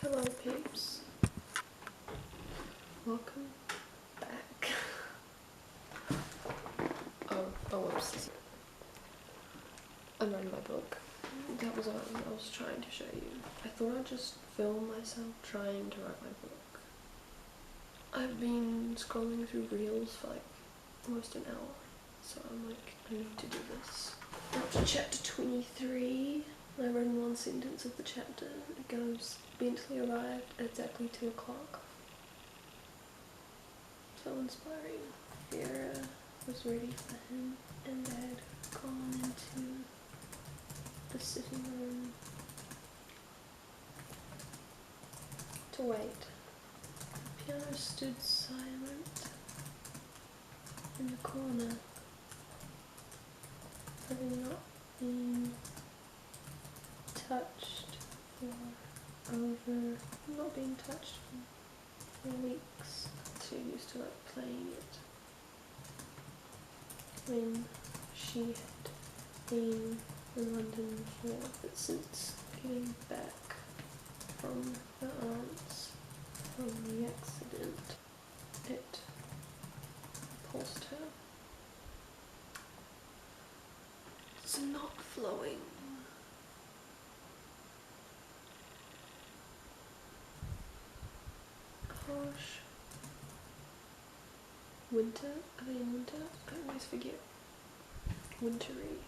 Hello peeps, welcome back. Whoops. I'm writing my book. That was all I was trying to show you. I thought I'd just film myself trying to write my book. I've been scrolling through reels for like almost an hour, so I'm like, I need to do this. Up to chapter 23. I read one sentence of the chapter. It goes, Bentley arrived at exactly 2 o'clock. So inspiring. Vera was ready for him and they had gone into the sitting room to wait. The piano stood silent in the corner, having not been touched for weeks. She used to like playing it when she had been in London before, but since getting back from her aunt's from the accident, it repulsed her. It's not flowing. Harsh winter? Are they in winter? I always forget. Wintry.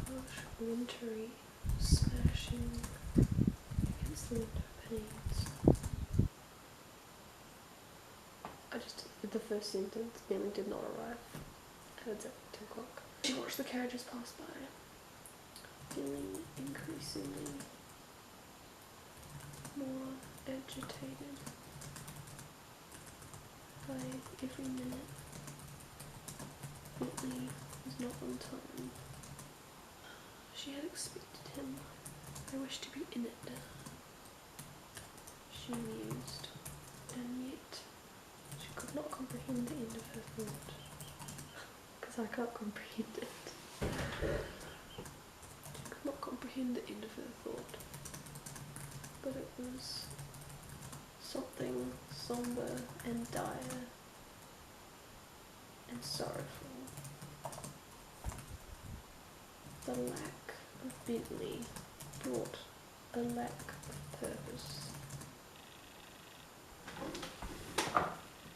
Harsh wintry smashing against the window panes. The first sentence, Bentley did not arrive at exactly 2 o'clock. She watched the carriages pass by, feeling increasingly more agitated by every minute. Bentley was not on time. She had expected him. I wished to be in it, she mused, and yet she could not comprehend the end of her thought, because I can't comprehend it. She could not comprehend the end of her thought, but it was something sombre and dire and sorrowful. The lack of Bentley brought a lack of purpose.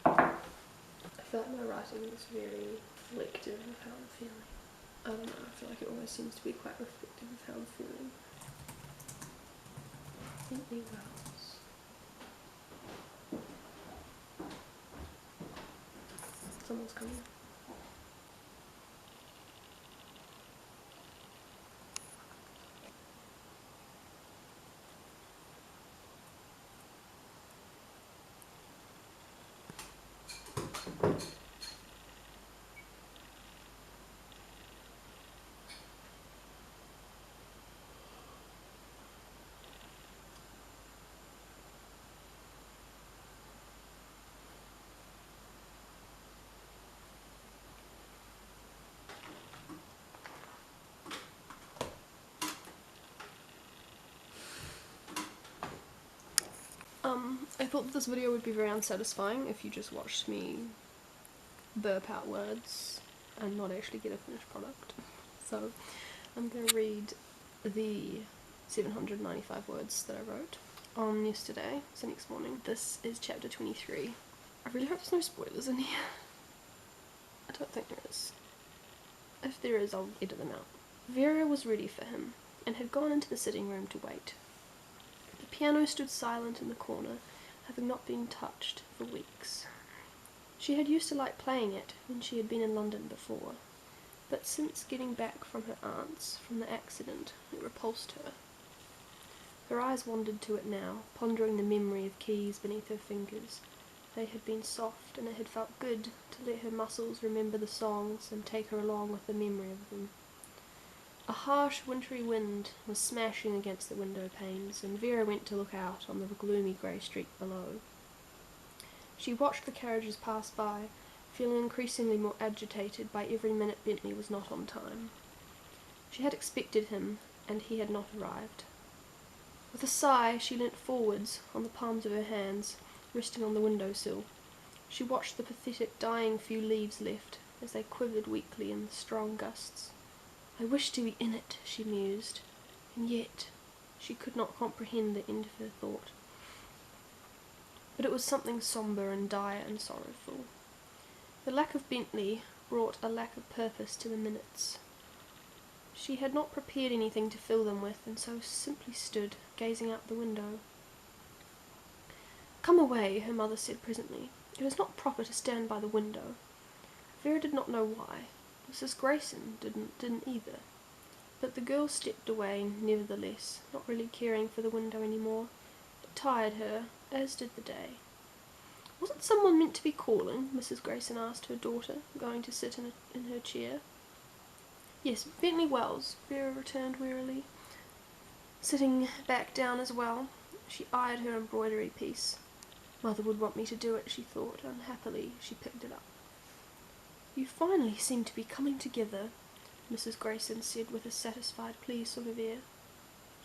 I felt my writing was very reflective of how I'm feeling. I don't know, I feel like it always seems to be quite reflective of how I'm feeling. Bentley Wells. Someone's coming. I thought that this video would be very unsatisfying if you just watched me burp out words and not actually get a finished product. So I'm going to read the 795 words that I wrote on yesterday, so next morning. This is chapter 23. I really hope there's no spoilers in here. I don't think there is. If there is, I'll edit them out. Vera was ready for him and had gone into the sitting room to wait. The piano stood silent in the corner, having not been touched for weeks. She had used to like playing it when she had been in London before, but since getting back from her aunt's from the accident, it repulsed her. Her eyes wandered to it now, pondering the memory of keys beneath her fingers. They had been soft, and it had felt good to let her muscles remember the songs and take her along with the memory of them. A harsh, wintry wind was smashing against the window panes, and Vera went to look out on the gloomy grey street below. She watched the carriages pass by, feeling increasingly more agitated by every minute Bentley was not on time. She had expected him, and he had not arrived. With a sigh, she leant forwards on the palms of her hands, resting on the window-sill. She watched the pathetic, dying few leaves left, as they quivered weakly in the strong gusts. I wish to be in it, she mused, and yet she could not comprehend the end of her thought. But it was something sombre and dire and sorrowful. The lack of Bentley brought a lack of purpose to the minutes. She had not prepared anything to fill them with, and so simply stood, gazing out the window. "Come away," her mother said presently. "It is not proper to stand by the window." Vera did not know why. Mrs. Grayson didn't either. But the girl stepped away nevertheless, not really caring for the window any more. It tired her, as did the day. "Wasn't someone meant to be calling?" Mrs. Grayson asked her daughter, going to sit in her chair. "Yes, Bentley Wells," Vera returned wearily, sitting back down as well. She eyed her embroidery piece. "Mother would want me to do it," she thought. Unhappily, she picked it up. "You finally seem to be coming together," Mrs. Grayson said with a satisfied, pleased sort of air.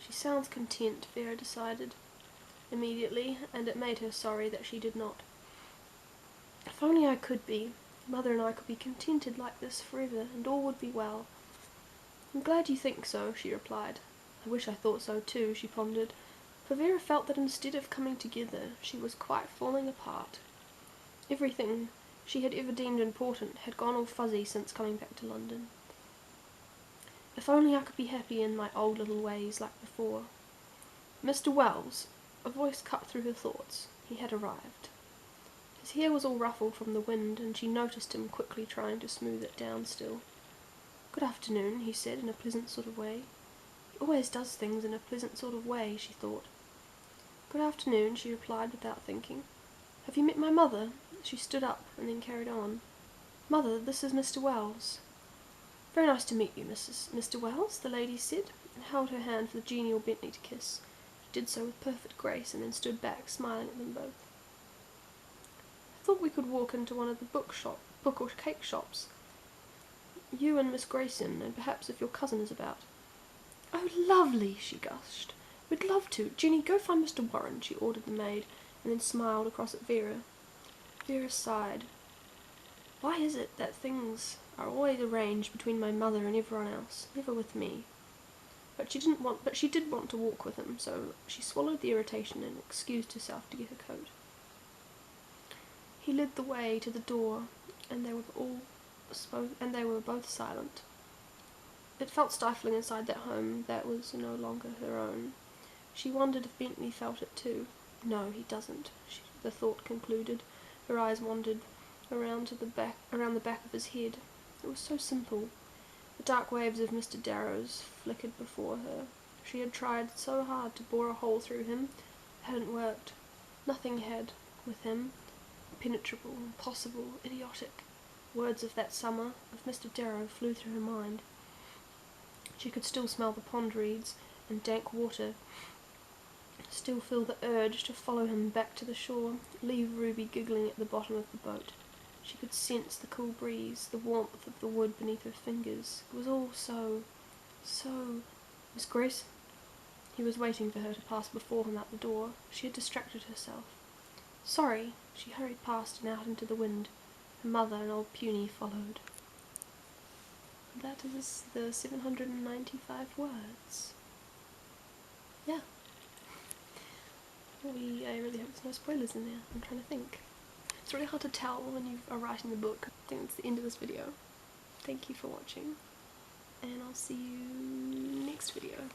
She sounds content, Vera decided immediately, and it made her sorry that she did not. "If only I could be. Mother and I could be contented like this forever, and all would be well." "I'm glad you think so," she replied. "I wish I thought so too," she pondered, for Vera felt that instead of coming together, she was quite falling apart. Everything she had ever deemed important had gone all fuzzy since coming back to London. "If only I could be happy in my old little ways like before." "Mr. Wells," a voice cut through her thoughts. He had arrived. His hair was all ruffled from the wind, and she noticed him quickly trying to smooth it down still. "Good afternoon," he said in a pleasant sort of way. He always does things in a pleasant sort of way, she thought. "Good afternoon," she replied without thinking. "Have you met my mother?" She stood up and then carried on. "Mother, this is Mr. Wells." "Very nice to meet you, Mr. Wells," the lady said, and held her hand for the genial Bentley to kiss. She did so with perfect grace, and then stood back, smiling at them both. "I thought we could walk into one of the book or cake shops. You and Miss Grayson, and perhaps if your cousin is about." "Oh, lovely!" she gushed. "We'd love to. Jenny, go find Mr. Warren," she ordered the maid, and then smiled across at Vera. Vera sighed. "Why is it that things are always arranged between my mother and everyone else, never with me?" But she did want to walk with him, so she swallowed the irritation and excused herself to get her coat. He led the way to the door, and they were both silent. It felt stifling inside that home that was no longer her own. She wondered if Bentley felt it too. "No, he doesn't," the thought concluded. Her eyes wandered around the back of his head. It was so simple. The dark waves of Mr. Darrow's flickered before her. She had tried so hard to bore a hole through him. It hadn't worked. Nothing had, with him. Impenetrable, impossible, idiotic. Words of that summer, of Mr. Darrow, flew through her mind. She could still smell the pond reeds and dank water, still feel the urge to follow him back to the shore, leave Ruby giggling at the bottom of the boat. She could sense the cool breeze, the warmth of the wood beneath her fingers. It was all so... Miss Grace? He was waiting for her to pass before him out the door. She had distracted herself. "Sorry." She hurried past and out into the wind. Her mother and old Puny followed. That is the 795 words. Yeah. I really hope there's no spoilers in there. I'm trying to think. It's really hard to tell when you are writing the book. I think that's the end of this video. Thank you for watching, and I'll see you next video.